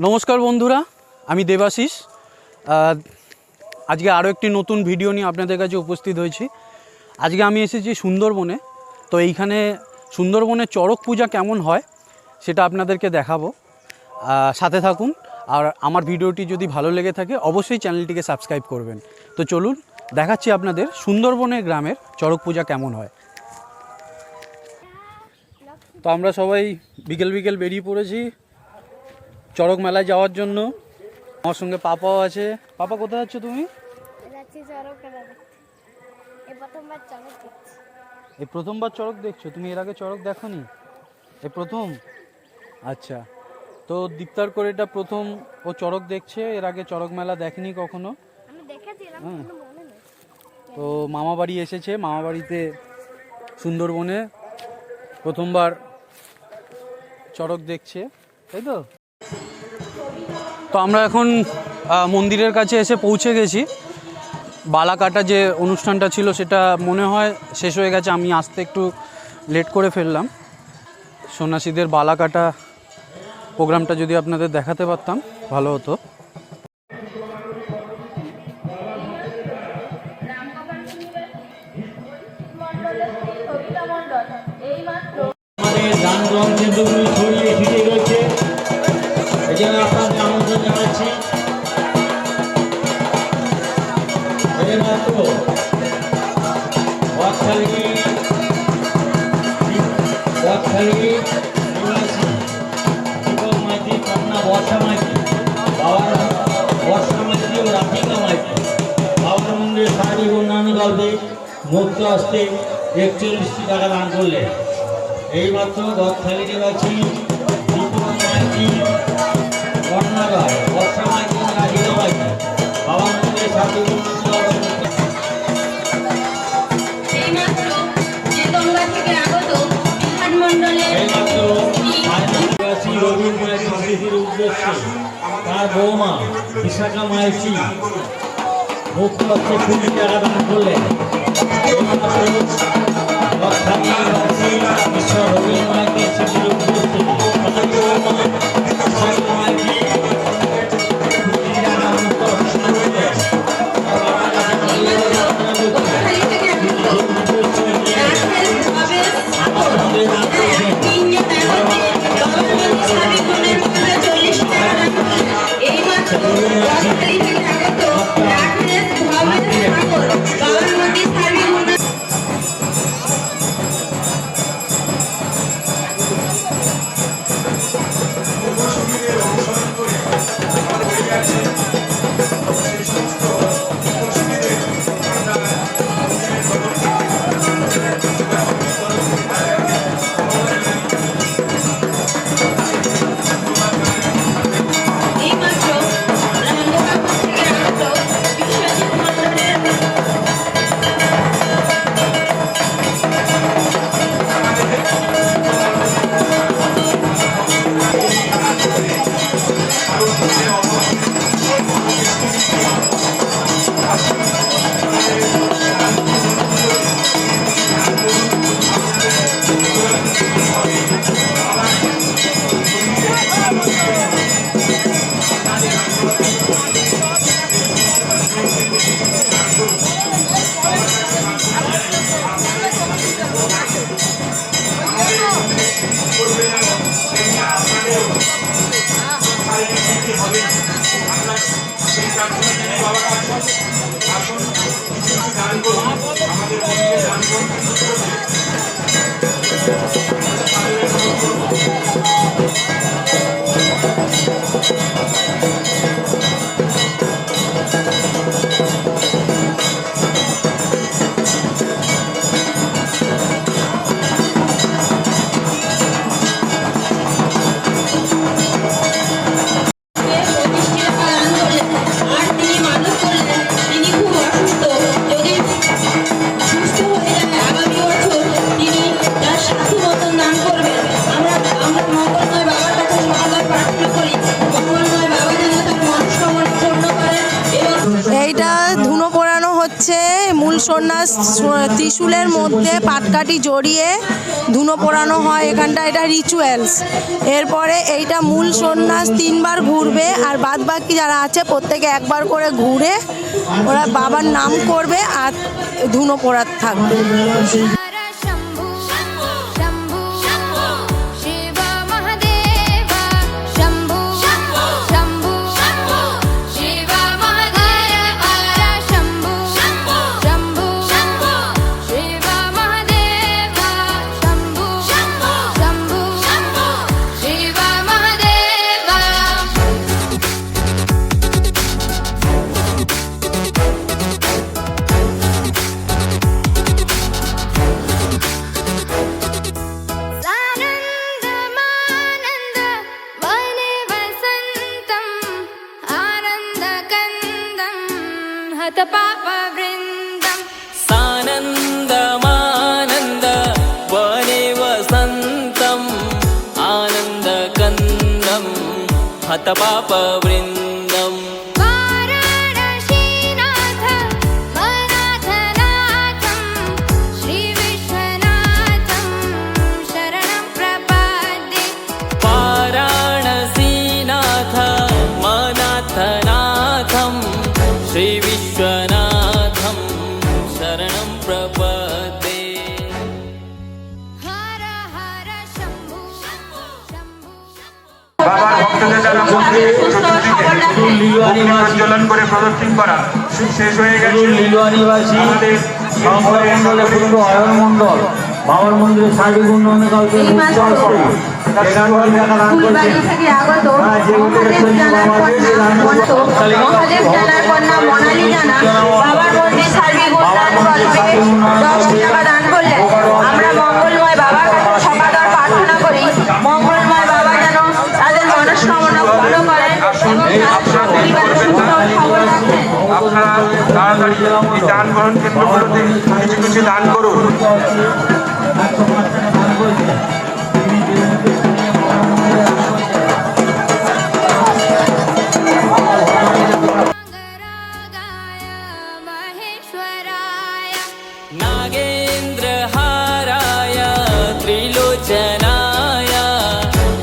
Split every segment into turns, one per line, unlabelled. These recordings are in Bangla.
নমস্কার বন্ধুরা, আমি দেবাশিস। আজকে আরও একটি নতুন ভিডিও নিয়ে আপনাদের কাছে উপস্থিত হয়েছি। আজকে আমি এসেছি সুন্দরবনে। তো এইখানে সুন্দরবনে চড়ক পূজা কেমন হয় সেটা আপনাদেরকে দেখাবো। সাথে থাকুন, আর আমার ভিডিওটি যদি ভালো লেগে থাকে অবশ্যই চ্যানেলটিকে সাবস্ক্রাইব করবেন। তো চলুন দেখাচ্ছি আপনাদের সুন্দরবনের গ্রামের চড়ক পূজা কেমন হয়। তো আমরা সবাই বিকেল বিকেল বেরিয়ে পড়েছি চড়ক মেলায় যাওয়ার জন্য। আমার সঙ্গে পাপাও আছে। পাপা, কোথায় যাচ্ছ তুমি? এই প্রথমবার চড়ক দেখছো? তুমি এর আগে চড়ক দেখোনি? এই প্রথম? আচ্ছা, তো দীপ্তার করে এটা প্রথম ও চড়ক দেখছে। এর আগে চড়ক মেলা দেখেনি কখনো। তো মামা বাড়ি এসেছে, মামা বাড়িতে সুন্দরবনে প্রথমবার চড়ক দেখছে, তাই তো? তো আমরা এখন মন্দিরের কাছে এসে পৌঁছে গেছি। বালা কাটা যে অনুষ্ঠানটা ছিল সেটা মনে হয় শেষ হয়ে গেছে। আমি আসতে একটু লেট করে ফেললাম। সন্ন্যাসীদের বালা কাটা প্রোগ্রামটা যদি আপনাদের দেখাতে পারতাম ভালো হতো।
মুক্ত আসতে 41টি টাকা দান করলেন। এইমাত্র গদখালি নিবাসী দীপক মাইতি, কর্ণাগর বর্ষা মাইতি, রাজিকা মাইতি বাবার মন্দিরে সাথে তার বৌমা বিশাখা মাইতি মুক্ত হচ্ছে 20 টাকা দান করলেন।
আগামী বছর তিনি তার সাধু মতন দান করবেন। আমরা সন্ন্যাস ত্রিশূলের মধ্যে পাটকাঠি জড়িয়ে ধুনো পোড়ানো হয় এখানটা, এটা রিচুয়ালস। এরপরে এইটা মূল সন্ন্যাস 3 বার ঘুরবে, আর বাদ বাকি যারা আছে প্রত্যেকে একবার করে ঘুরে ওরা বাবার নাম করবে আর ধুনো পোড়াতে থাকবে।
सानन्दमानन्द वने वसन्तम् आनन्दकन्दं हतपापवृन्दम्
वाराणसीनाथ मनाथनाथं श्रीविश्वनाथं शरणं प्रपद्ये।
वाराणसीनाथ मनाथनाथं श्रीविश्वनाथं शरणं प्रपद्ये।
हर हर शम्भु शम्भु
বাবার ভক্তদের দ্বারা মন্দিরের চতুর্দিকে প্রজ্বলন করে প্রদক্ষিণ করা শেষ হয়ে গেছে।
লিলুয়ানিবাসী
আমাদের
মন্ডলে পূর্ণ অয়ন মন্ডল বাবার মন্দিরের সার্বিক উন্নয়নে কাউকে মুক্ত আসছে এখানকার টাকা দান করছে।
থেকে আগত
যেগুলো
মহাদেব জানার কন্যা মোনালি জানা বাবার মন্দির সার্বিক উন্নয়ন কল্পে 10 টাকা দান করলেন। আমরা মঙ্গলময় বাবার কাছে সকাদার প্রার্থনা করি, মঙ্গলময় বাবা যেন তাদের মনস্কামনা পূর্ণ করেন এবং তাদের পরিবারের সুস্থ ও সবল রাখেন।
আপনারা তাড়াতাড়ি এই দান গ্রহণ কেন্দ্রগুলোতে কিছু কিছু দান করুন।
गाय महेश्वराय
नागेन्द्रहाराय त्रिलोचनाय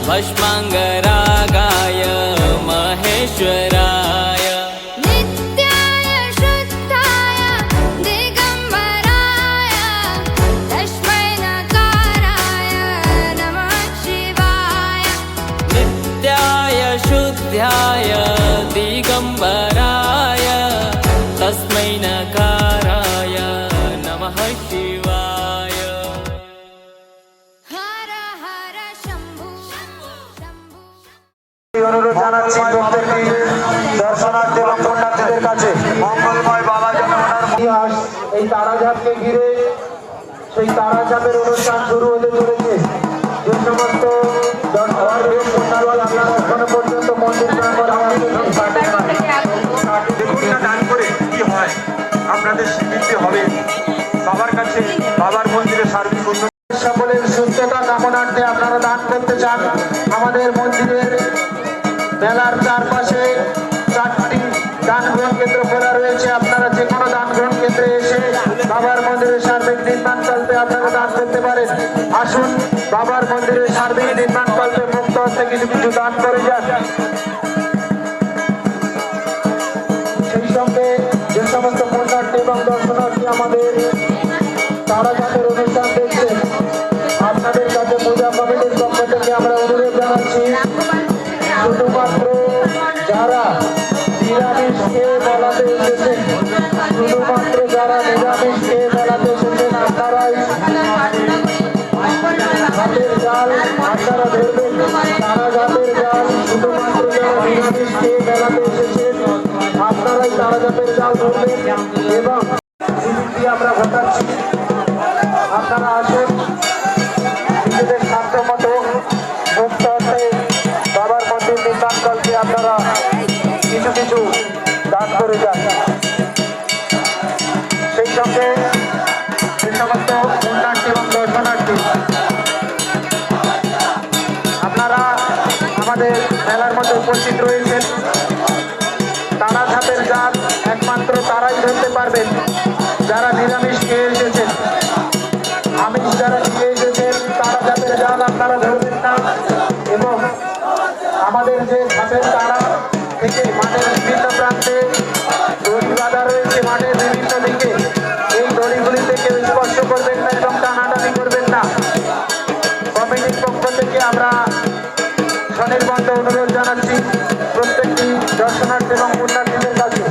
भस्माङ्गरागाय महेश्वराय
नित्याय शुद्धाय दिगम्बराय तस्मै नकाराय नमः शिवाय।
नित्याय शुद्ध्याय दिगम्बराय तस्मै नकाराय नमः शिवाय।
हर हर शम्भु शम्भु
অনুরোধ জানাচ্ছি প্রত্যেকেই দর্শনার্থী এবং পুণ্যার্থীদের কাছে মঙ্গলময় বাবা যেন ওনার ইতিহাস এই তারাঝাপকে ঘিরে সেই তারাঝাপের অনুষ্ঠান শুরু হতে চলেছে। যে সমস্ত দর্শনার্থী পুণ্যার্থী আপনারা এখনো পর্যন্ত মন্দির প্রাঙ্গণে দেখুন না দান করে কি হয়, আপনাদের স্বীকৃতি হবে বাবার কাছে, বাবার মন্দিরে সার্বিক উন্নয়ন। সকলের সুস্থতা কামনার্থে আপনারা দান করতে চান। আমাদের মন্দিরের মেলার চারপাশে 4টি দান গ্রহণ কেন্দ্র খোলা রয়েছে। আপনারা যে কোনো দান গ্রহণ কেন্দ্রে এসে বাবার মন্দিরের সার্বিক নির্মাণ কল্পে আপনারা দান করতে পারেন। আসুন বাবার মন্দিরের সার্বিক নির্মাণ কল্পে মুক্ত হতে কিছু কিছু দান করে যান। সেই সঙ্গে যে সমস্ত পুণ্যার্থী এবং দর্শনার্থী আমাদের তারাঝাপের অনুষ্ঠান দেখছেন, আপনাদের কাছে পূজা কমিটির পক্ষ থেকে আমরা অনুরোধ জানাচ্ছি, শুধুমাত্র যারা নিরামিষ খেয়ে মেলাতে এসেছেন, শুধুমাত্র যারা নিরামিষ খেয়ে মেলাতে এসেছেন আপনারাই হাতের জাল আপনারা ধরবেন। তারাঝাপের জাল শুধুমাত্র যারা নিরামিষ খেয়ে মেলাতে এসেছেন আপনারাই তারাঝাপের জাল ধরবেন এবং আমরা ঘটাচ্ছি। আপনারা আসুন, নিজেদের সাধ্য মতো মুক্ত হতে বাবার মন্দির নির্মাণ কল্পে আপনারা কিছু কিছু দান করে যান। সেই সঙ্গে যে সমস্ত পুণ্যার্থী এবং দর্শনার্থী আপনারা আমাদের মেলার মধ্যে উপস্থিত রয়েছেন, তারাঝাপের জাল একমাত্র তারাই ধরতে পারবেন যারা নিরামিষ খেয়ে এসেছেন, আমিষ যারা খেয়ে এসেছেন তারা যাতে যান আপনারা ধরবেন না। এবং আমাদের যে ঘাটের তারা থেকে মাঠের বিভিন্ন প্রান্তে দড়ি বাঁধা রয়েছে, মাঠের বিভিন্ন দিকে এই দড়িগুলিতে কেউ স্পর্শ করবেন না এবং টানাটানি করবেন না। কমিটির পক্ষ থেকে আমরা স্বনির্বন্ধ অনুরোধ জানাচ্ছি প্রত্যেকটি দর্শনার্থী এবং পুণ্যার্থীদের কাছে।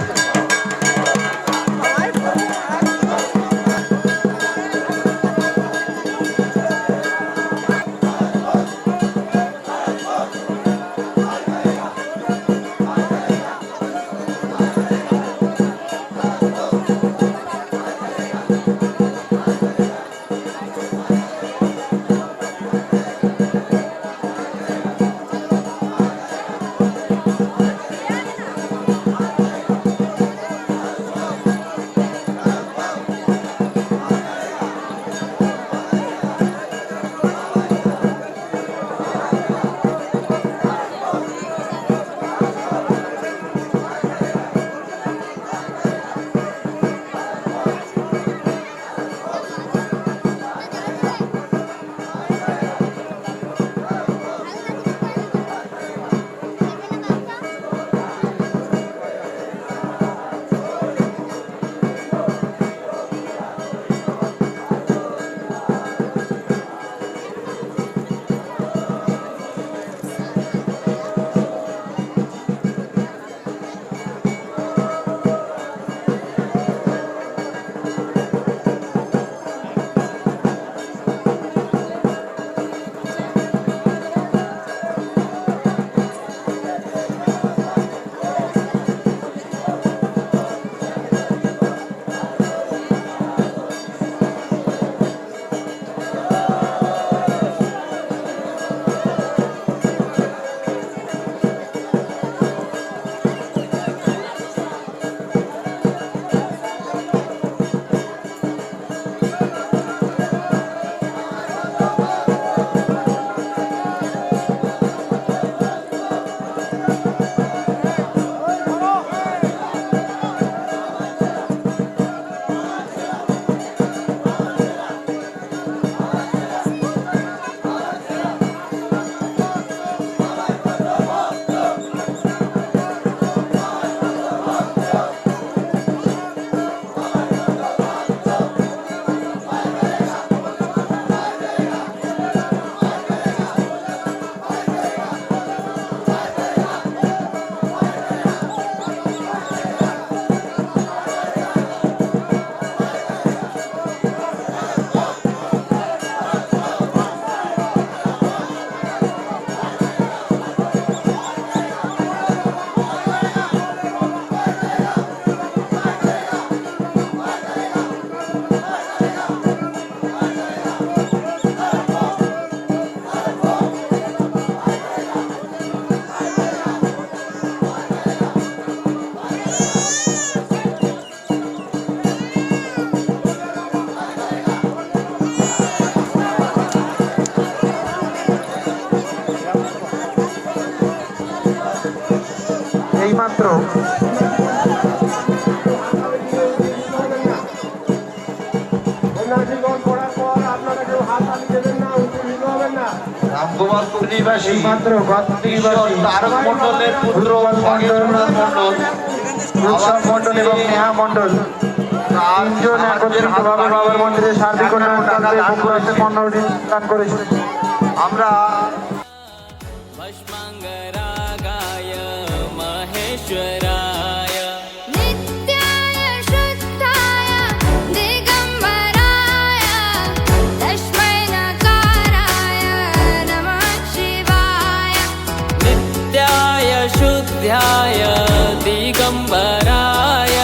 এইমাত্র
রামগোপালপুর নিবাসী
মাত্র
তারক মন্ডলের পুত্র
উৎসব মন্ডল এবং নেহা মন্ডল তিনজন একত্রিত ভাবে বাবার মন্দিরে সার্বিক অনুষ্ঠান করেছে।
আমরা
भस्माङ्गरागाय महेश्वराय
नित्याय शुद्धाय दिगम्बराय तस्मै नकाराय नमः शिवाय
नित्याय शुद्धाय दिगम्बराय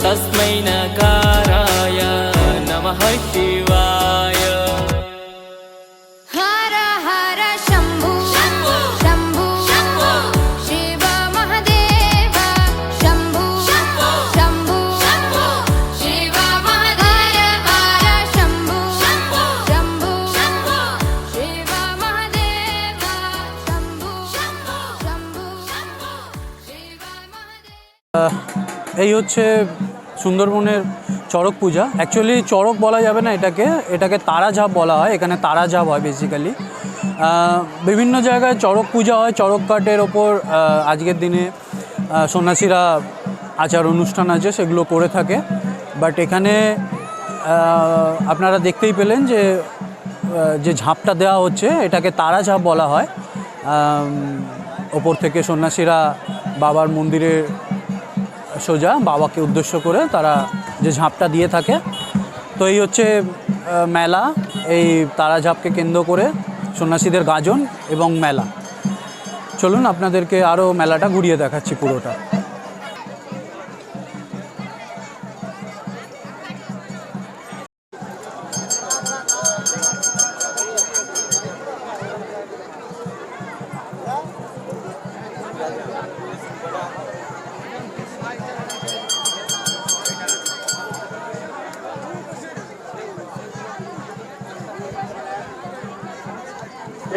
तस्मै नकाराय नमः शिवाय
हर हर शम्भु शम्भु शिव महादेव शम्भु शम्भु शिव महादेव हर शम्भु शम्भु शिव महादेव शम्भु शम्भु शिव महादेव।
এই হচ্ছে সুন্দরবনের চড়ক পূজা, অ্যাকচুয়ালি চড়ক বলা যাবে না এটাকে তারাঝাপ বলা হয়। এখানে তারাঝাপ হয় বেসিক্যালি। বিভিন্ন জায়গায় চড়ক পূজা হয়, চড়ক কাঠের ওপর আজকের দিনে সন্ন্যাসীরা আচার অনুষ্ঠান আছে সেগুলো করে থাকে। বাট এখানে আপনারা দেখতেই পেলেন যে ঝাঁপটা দেওয়া হচ্ছে এটাকে তারাঝাপ বলা হয়। ওপর থেকে সন্ন্যাসীরা বাবার মন্দিরে সোজা বাবাকে উদ্দেশ্য করে তারা যে ঝাঁপটা দিয়ে থাকে। তো এই হচ্ছে মেলা, এই তারাঝাপকে কেন্দ্র করে সন্ন্যাসীদের গাজন এবং মেলা। চলুন আপনাদেরকে আরও মেলাটা ঘুরিয়ে দেখাচ্ছি পুরোটা।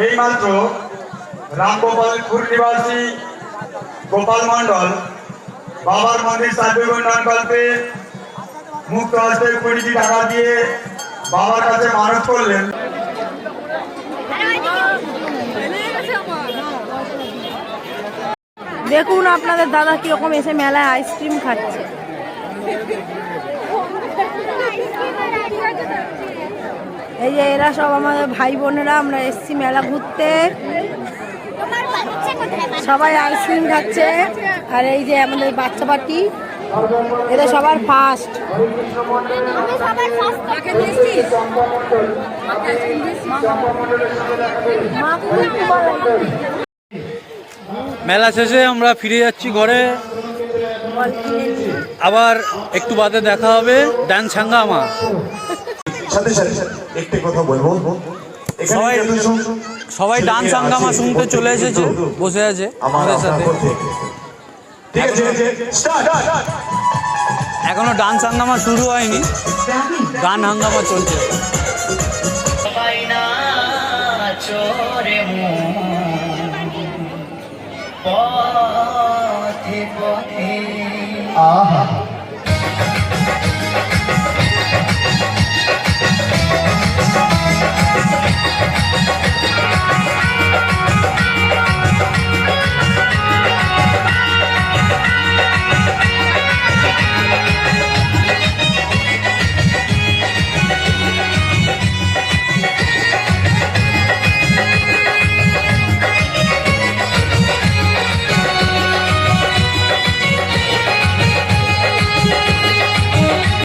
এইমাত্র রামগোপালপুর নিবাসী গোপাল মণ্ডল বাবার মন্দির সার্বিক উন্নয়ন কল্পে মুক্ত হস্তে 20টি টাকা দিয়ে বাবার কাছে মানত করলেন।
দেখুন আপনাদের দাদা কীরকম এসে মেলায় আইসক্রিম খাচ্ছে। এই যে এরা সব আমাদের ভাই বোনেরা, আমরা এসছি মেলা ঘুরতে, সবাই আইসক্রিম খাচ্ছে। আর এই যে আমাদের বাচ্চা পার্টি, এরা সবার ফার্স্ট।
মেলা শেষে আমরা ফিরে যাচ্ছি ঘরে। আবার একটু বাদে দেখা হবে ডান্স হাঙ্গামা।
সাথে সাথে একটি কথা বলবো,
সবাই ডান্স হাঙ্গামা শুনতে চলে এসেছে, বসে আছে আমাদের সাথে।
ঠিক আছে, স্টার্ট।
এখনো ডান্স হাঙ্গামা শুরু হয়নি, গান হাঙ্গামা চলছে।
আহা